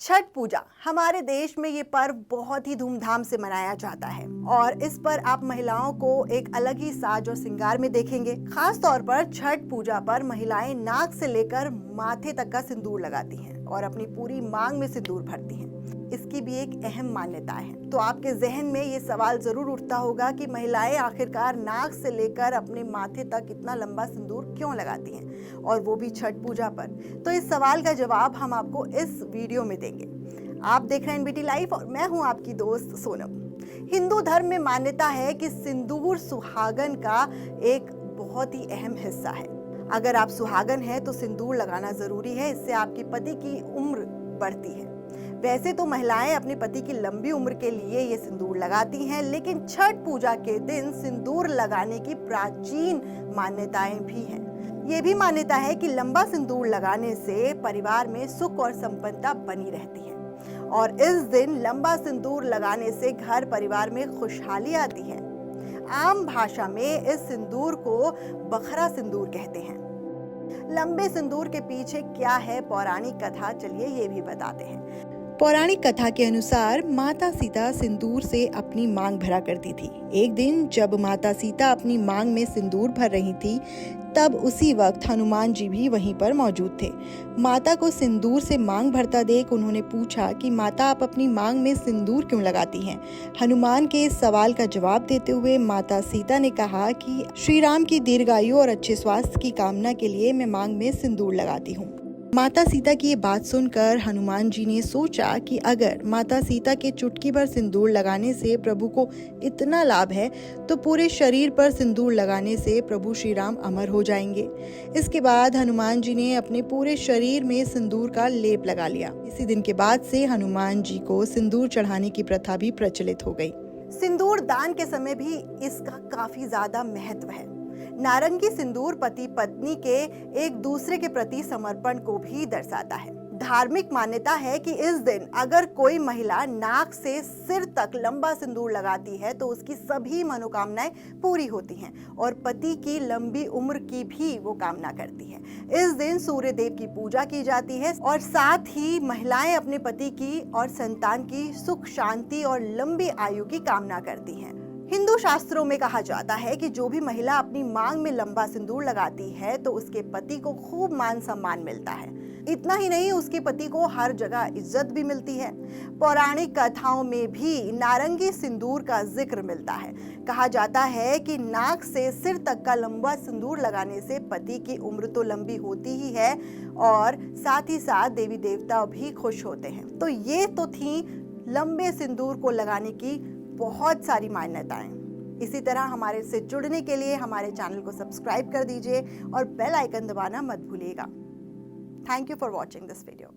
छठ पूजा हमारे देश में ये पर्व बहुत ही धूमधाम से मनाया जाता है और इस पर आप महिलाओं को एक अलग ही साज और श्रृंगार में देखेंगे। खास तौर पर छठ पूजा पर महिलाएं नाक से लेकर माथे तक का सिंदूर लगाती हैं और अपनी पूरी मांग में सिंदूर भरती हैं। इसकी भी एक अहम मान्यता है। तो आपके जहन में ये सवाल जरूर उठता होगा कि महिलाएं आखिरकार नाक से लेकर अपने माथे तक इतना लंबा सिंदूर क्यों लगाती हैं, और वो भी छठ पूजा पर। तो इस सवाल का जवाब हम आपको इस वीडियो में देंगे। आप देख रहे हैं एनबीटी लाइव और मैं हूं आपकी दोस्त सोनम। हिंदू धर्म में मान्यता है कि सिंदूर सुहागन का एक बहुत ही अहम हिस्सा है। अगर आप सुहागन हैं तो सिंदूर लगाना जरूरी है, इससे आपकी पति की उम्र बढ़ती है। वैसे तो महिलाएं अपने पति की लंबी उम्र के लिए ये सिंदूर लगाती हैं, लेकिन छठ पूजा के दिन सिंदूर लगाने की प्राचीन मान्यताएं भी हैं। ये भी मान्यता है कि लंबा सिंदूर लगाने से परिवार में सुख और संपन्नता बनी रहती है और इस दिन लंबा सिंदूर लगाने से घर परिवार में खुशहाली आती है। आम भाषा में इस सिंदूर को बखरा सिंदूर कहते हैं। लंबे सिंदूर के पीछे क्या है पौराणिक कथा, चलिए ये भी बताते हैं। पौराणिक कथा के अनुसार माता सीता सिंदूर से अपनी मांग भरा करती थी। एक दिन जब माता सीता अपनी मांग में सिंदूर भर रही थी, तब उसी वक्त हनुमान जी भी वहीं पर मौजूद थे। माता को सिंदूर से मांग भरता देख उन्होंने पूछा कि माता, आप अपनी मांग में सिंदूर क्यों लगाती हैं? हनुमान के इस सवाल का जवाब देते हुए माता सीता ने कहा कि श्री राम की दीर्घायु और अच्छे स्वास्थ्य की कामना के लिए मैं मांग में सिंदूर लगाती हूँ। माता सीता की ये बात सुनकर हनुमान जी ने सोचा कि अगर माता सीता के चुटकी भर सिंदूर लगाने से प्रभु को इतना लाभ है, तो पूरे शरीर पर सिंदूर लगाने से प्रभु श्री राम अमर हो जाएंगे। इसके बाद हनुमान जी ने अपने पूरे शरीर में सिंदूर का लेप लगा लिया। इसी दिन के बाद से हनुमान जी को सिंदूर चढ़ाने की प्रथा भी प्रचलित हो गई। सिंदूर दान के समय भी इसका काफी ज्यादा महत्व है। नारंगी सिंदूर पति पत्नी के एक दूसरे के प्रति समर्पण को भी दर्शाता है। धार्मिक मान्यता है कि इस दिन अगर कोई महिला नाक से सिर तक लंबा सिंदूर लगाती है तो उसकी सभी मनोकामनाएं पूरी होती हैं और पति की लंबी उम्र की भी वो कामना करती है। इस दिन सूर्य देव की पूजा की जाती है और साथ ही महिलाएं अपने पति की और संतान की सुख शांति और लंबी आयु की कामना करती हैं। हिंदू शास्त्रों में कहा जाता है कि जो भी महिला अपनी मांग में लंबा सिंदूर लगाती है तो उसके पति को खूब मान सम्मान मिलता है। इतना ही नहीं, उसके पति को हर जगह इज्जत भी मिलती है। पौराणिक कथाओं में भी नारंगी सिंदूर का जिक्र मिलता है। कहा जाता है कि नाक से सिर तक का लंबा सिंदूर लगाने से पति की उम्र तो लंबी होती ही है और साथ ही साथ देवी देवता भी खुश होते हैं। तो ये तो थी लंबे सिंदूर को लगाने की बहुत सारी मान्यताएं। इसी तरह हमारे से जुड़ने के लिए हमारे चैनल को सब्सक्राइब कर दीजिए और बेल आइकन दबाना मत भूलिएगा। Thank you for watching this video.